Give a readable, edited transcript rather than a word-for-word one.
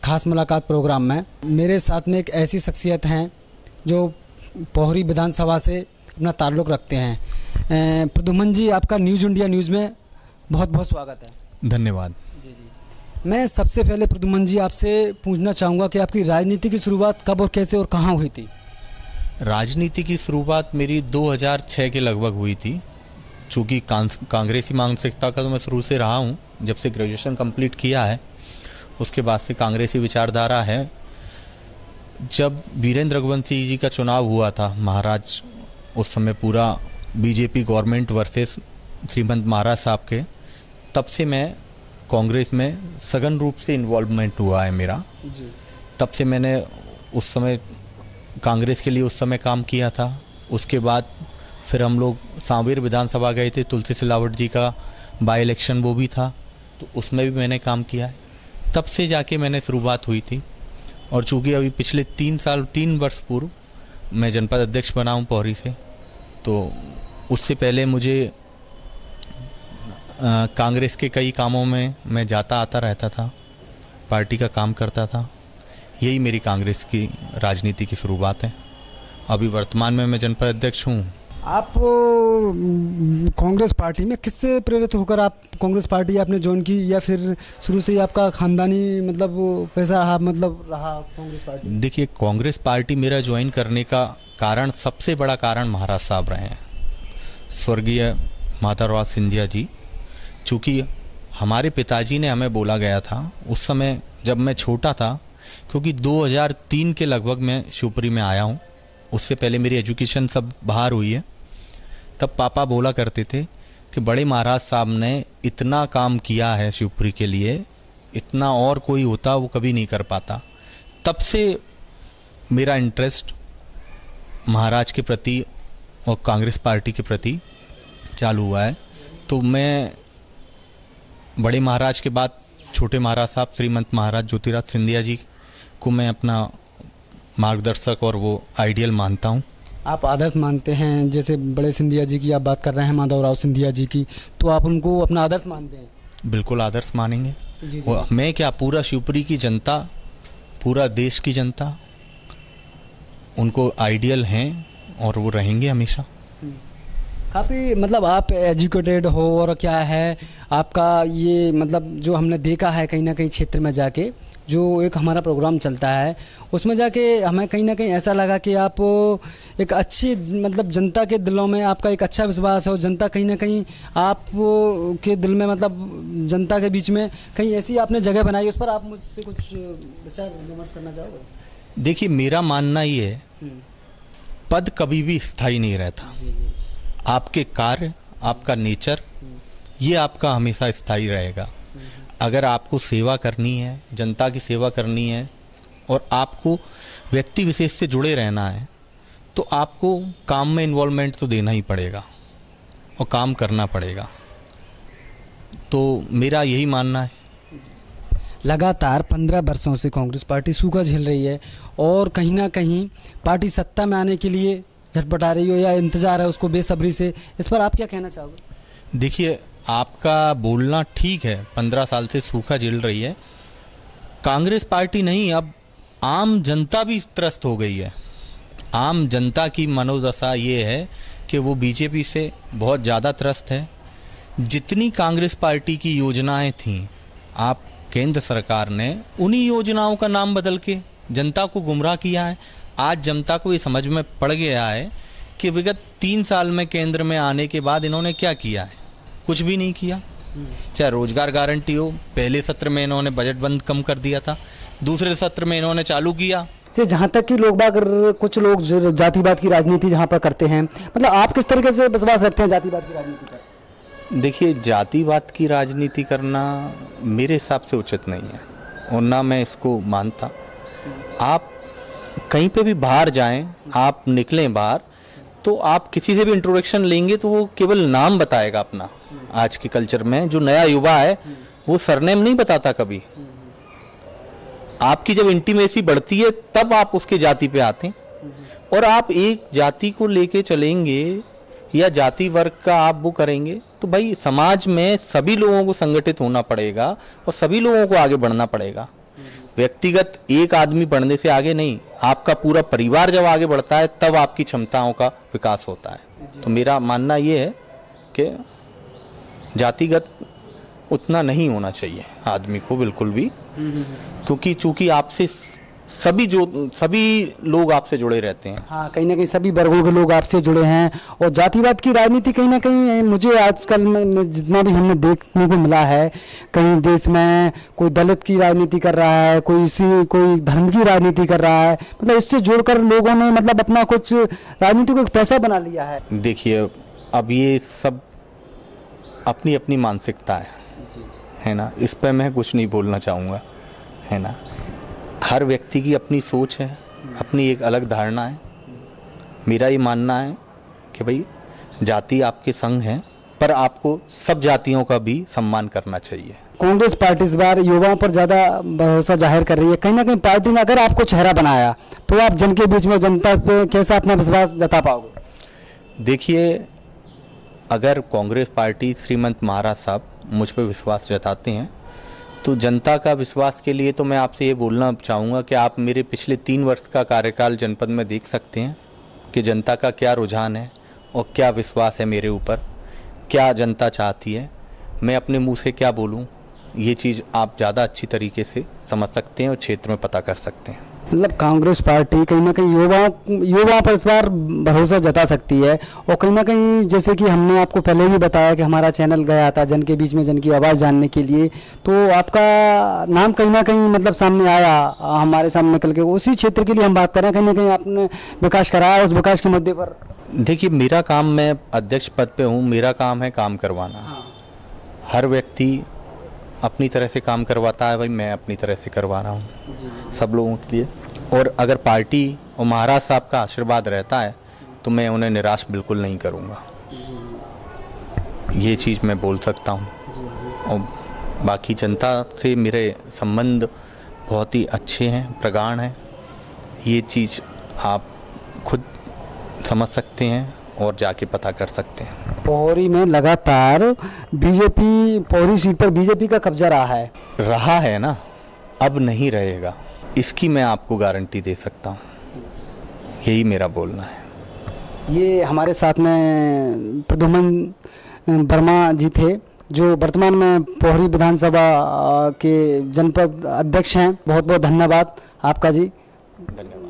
खास मुलाकात प्रोग्राम में मेरे साथ में एक ऐसी शख्सियत हैं जो पोहरी विधानसभा से अपना ताल्लुक़ रखते हैं। प्रद्युम्न जी, आपका न्यूज़ इंडिया न्यूज़ में बहुत बहुत स्वागत है। धन्यवाद। जी। मैं सबसे पहले प्रद्युम्न जी आपसे पूछना चाहूँगा कि आपकी राजनीति की शुरुआत कब और कैसे और कहाँ हुई थी? राजनीति की शुरुआत मेरी 2006 के लगभग हुई थी। चूँकि कांग्रेसी मानसिकता का तो मैं शुरू से रहा हूँ, जब से ग्रेजुएशन कंप्लीट किया है उसके बाद से कांग्रेसी विचारधारा है। जब वीरेंद्र रघुवंशी जी का चुनाव हुआ था महाराज, उस समय पूरा बीजेपी गवर्नमेंट वर्सेस श्रीमंत महाराज साहब के, तब से मैं कांग्रेस में सघन रूप से इन्वॉल्वमेंट हुआ है मेरा जी। तब से मैंने उस समय कांग्रेस के लिए उस समय काम किया था। उसके बाद फिर हम लोग सांवेर विधानसभा गए थे, तुलसी सिलावट जी का बाई इलेक्शन वो भी था, तो उसमें भी मैंने काम किया है। तब से जाके मैंने शुरुआत हुई थी। और चूँकि अभी पिछले 3 वर्ष पूर्व मैं जनपद अध्यक्ष बना हूँ पोहरी से, तो उससे पहले मुझे कांग्रेस के कई कामों में मैं जाता आता रहता था, पार्टी का काम करता था। यही मेरी कांग्रेस की राजनीति की शुरुआत है। अभी वर्तमान में मैं जनपद अध्यक्ष हूँ। आप कांग्रेस पार्टी में किससे प्रेरित होकर आप कांग्रेस पार्टी आपने ज्वाइन की, या फिर शुरू से ही आपका खानदानी मतलब पैसा रहा कांग्रेस पार्टी? देखिए, कांग्रेस पार्टी मेरा ज्वाइन करने का कारण, सबसे बड़ा कारण महाराज साहब रहे हैं, स्वर्गीय माधवराव सिंधिया जी। चूँकि हमारे पिताजी ने हमें बोला गया था उस समय जब मैं छोटा था, क्योंकि 2003 के लगभग मैं शिवपुरी में आया हूँ, उससे पहले मेरी एजुकेशन सब बाहर हुई है। तब पापा बोला करते थे कि बड़े महाराज साहब ने इतना काम किया है शिवपुरी के लिए, इतना और कोई होता वो कभी नहीं कर पाता। तब से मेरा इंटरेस्ट महाराज के प्रति और कांग्रेस पार्टी के प्रति चालू हुआ है। तो मैं बड़े महाराज के बाद छोटे महाराज साहब श्रीमंत महाराज ज्योतिराज सिंधिया जी को मैं अपना मार्गदर्शक और वो आइडियल मानता हूँ। आप आदर्श मानते हैं? जैसे बड़े सिंधिया जी की आप बात कर रहे हैं, माधवराव सिंधिया जी की, तो आप उनको अपना आदर्श मानते हैं? बिल्कुल आदर्श मानेंगे। जी जी। मैं क्या, पूरा शिवपुरी की जनता, पूरा देश की जनता उनको आइडियल हैं और वो रहेंगे हमेशा। काफ़ी मतलब आप एजुकेटेड हो, और क्या है आपका ये मतलब जो हमने देखा है कहीं ना कहीं क्षेत्र में जाके, जो एक हमारा प्रोग्राम चलता है उसमें जाके हमें कहीं ना कहीं ऐसा लगा कि आप एक अच्छी मतलब जनता के दिलों में आपका एक अच्छा विश्वास है, और जनता कहीं ना कहीं आप के दिल में मतलब जनता के बीच में कहीं ऐसी आपने जगह बनाई। उस पर आप मुझसे कुछ विचार विमर्श करना चाहोगे? देखिए, मेरा मानना ये है, पद कभी भी स्थायी नहीं रहता। आपके कार्य, आपका नेचर, ये आपका हमेशा स्थायी रहेगा। अगर आपको सेवा करनी है, जनता की सेवा करनी है, और आपको व्यक्ति विशेष से जुड़े रहना है, तो आपको काम में इन्वॉल्वमेंट तो देना ही पड़ेगा और काम करना पड़ेगा। तो मेरा यही मानना है। लगातार 15 वर्षों से कांग्रेस पार्टी सूखा झेल रही है, और कहीं ना कहीं पार्टी सत्ता में आने के लिए झटपटा रही हो या इंतज़ार है उसको बेसब्री से, इस पर आप क्या कहना चाहोगे? देखिए, आपका बोलना ठीक है, 15 साल से सूखा झेल रही है। कांग्रेस पार्टी नहीं, अब आम जनता भी त्रस्त हो गई है। आम जनता की मनोदशा ये है कि वो बीजेपी से बहुत ज़्यादा त्रस्त है। जितनी कांग्रेस पार्टी की योजनाएं थीं, आप केंद्र सरकार ने उन्हीं योजनाओं का नाम बदल के जनता को गुमराह किया है। आज जनता को ये समझ में पड़ गया है कि विगत 3 साल में केंद्र में आने के बाद इन्होंने क्या किया है। कुछ भी नहीं किया। चाहे रोजगार गारंटी हो, पहले सत्र में इन्होंने बजट बंद कम कर दिया था, दूसरे सत्र में इन्होंने चालू किया। जहाँ तक कि लोग बाग कुछ लोग जातिवाद की राजनीति जहाँ पर करते हैं, मतलब आप किस तरीके से विश्वास रखते हैं जातिवाद की राजनीति पर? देखिए, जातिवाद की राजनीति करना मेरे हिसाब से उचित नहीं है, और ना मैं इसको मानता। आप कहीं पे भी बाहर जाएं, आप निकलें बाहर, तो आप किसी से भी इंट्रोडक्शन लेंगे तो वो केवल नाम बताएगा अपना। आज के कल्चर में जो नया युवा है वो सरनेम नहीं बताता कभी। आपकी जब इंटीमेसी बढ़ती है तब आप उसके जाति पे आते हैं, और आप एक जाति को लेके चलेंगे या जाति वर्ग का आप वो करेंगे तो भाई समाज में सभी लोगों को संगठित होना पड़ेगा और सभी लोगों को आगे बढ़ना पड़ेगा। व्यक्तिगत एक आदमी बढ़ने से आगे नहीं, आपका पूरा परिवार जब आगे बढ़ता है तब आपकी क्षमताओं का विकास होता है। तो मेरा मानना ये है कि जातिगत उतना नहीं होना चाहिए आदमी को बिल्कुल भी, क्योंकि चूंकि आपसे सभी लोग आपसे जुड़े रहते हैं। हाँ, कहीं ना कहीं सभी वर्गों के लोग आपसे जुड़े हैं। और जातिवाद की राजनीति कहीं ना कहीं मुझे आजकल में जितना भी हमने देखने को मिला है, कहीं देश में कोई दलित की राजनीति कर रहा है, कोई धर्म की राजनीति कर रहा है, मतलब इससे जोड़कर लोगों ने मतलब अपना कुछ राजनीति को एक पैसा बना लिया है। देखिए, अब ये सब अपनी अपनी मानसिकता है ना, इस पर मैं कुछ नहीं बोलना चाहूँगा, है ना। हर व्यक्ति की अपनी सोच है, अपनी एक अलग धारणा है। मेरा ये मानना है कि भाई जाति आपके संग है, पर आपको सब जातियों का भी सम्मान करना चाहिए। कांग्रेस पार्टी इस बार युवाओं पर ज़्यादा भरोसा जाहिर कर रही है। कहीं ना कहीं पार्टी ने अगर आपको चेहरा बनाया तो आप जन के बीच में जनता पे कैसा अपना विश्वास जता पाओगे? देखिए, अगर कांग्रेस पार्टी श्रीमंत महाराज साहब मुझ पर विश्वास जताते हैं तो जनता का विश्वास के लिए तो मैं आपसे ये बोलना चाहूँगा कि आप मेरे पिछले 3 वर्ष का कार्यकाल जनपद में देख सकते हैं कि जनता का क्या रुझान है और क्या विश्वास है मेरे ऊपर, क्या जनता चाहती है, मैं अपने मुंह से क्या बोलूँ, ये चीज़ आप ज़्यादा अच्छी तरीके से समझ सकते हैं और क्षेत्र में पता कर सकते हैं। मतलब कांग्रेस पार्टी कहीं ना कहीं युवाओं पर इस बार भरोसा जता सकती है। और कहीं ना कहीं जैसे कि हमने आपको पहले भी बताया कि हमारा चैनल गया था जन के बीच में जन की आवाज़ जानने के लिए, तो आपका नाम कहीं ना कहीं मतलब सामने आया, हमारे सामने निकल के। उसी क्षेत्र के लिए हम बात कर रहे हैं, कहीं ना कहीं आपने विकास कराया, उस विकास के मुद्दे पर। देखिए, मेरा काम, मैं अध्यक्ष पद पे हूँ, मेरा काम है काम करवाना। हर व्यक्ति अपनी तरह से काम करवाता है, भाई मैं अपनी तरह से करवा रहा हूँ सब लोगों के लिए। और अगर पार्टी और महाराज साहब का आशीर्वाद रहता है तो मैं उन्हें निराश बिल्कुल नहीं करूँगा, ये चीज़ मैं बोल सकता हूँ। और बाकी जनता से मेरे संबंध बहुत ही अच्छे हैं, प्रगाढ़ हैं, ये चीज़ आप खुद समझ सकते हैं और जाके पता कर सकते हैं। पोहरी में लगातार बीजेपी, पोहरी सीट पर बीजेपी का कब्जा रहा है ना, अब नहीं रहेगा, इसकी मैं आपको गारंटी दे सकता हूँ, यही मेरा बोलना है। ये हमारे साथ में प्रद्युमन वर्मा जी थे, जो वर्तमान में पोहरी विधानसभा के जनपद अध्यक्ष हैं। बहुत बहुत धन्यवाद आपका जी। धन्यवाद।